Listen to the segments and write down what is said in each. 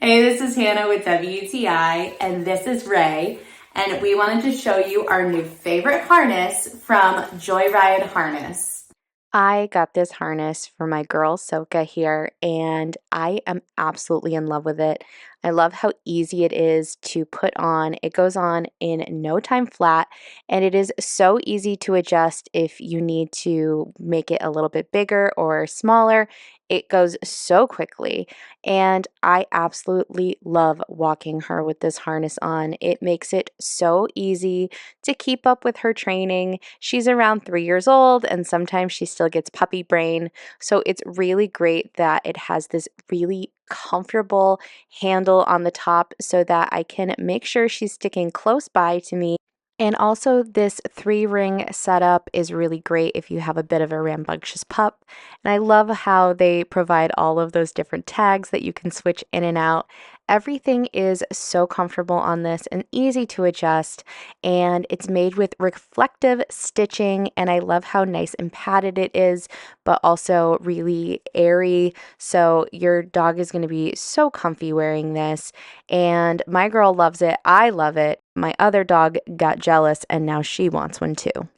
Hey, this is Hannah with WTI, and this is Ray, and we wanted to show you our new favorite harness from Joyride Harness. I got this harness for my girl Soka here, and I am absolutely in love with it. I love how easy it is to put on. It goes on in no time flat, and it is so easy to adjust if you need to make it a little bit bigger or smaller. It goes so quickly, and I absolutely love walking her with this harness on. It makes it so easy to keep up with her training. She's around 3 years old, and sometimes she still gets puppy brain. So it's really great that it has this really comfortable handle on the top so that I can make sure she's sticking close by to me. And also, this 3 ring setup is really great if you have a bit of a rambunctious pup. And I love how they provide all of those different tags that you can switch in and out. Everything is so comfortable on this and easy to adjust, and it's made with reflective stitching. And I love how nice and padded it is, but also really airy. So, your dog is going to be so comfy wearing this. And my girl loves it. I love it. My other dog got jealous and now she wants one too.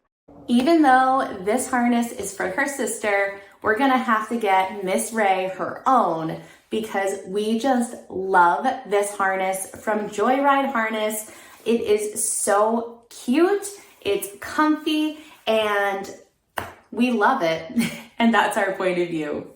Even though this harness is for her sister, we're gonna have to get Miss Ray her own because we just love this harness from Joyride Harness. It is so cute, it's comfy, and we love it. And that's our point of view.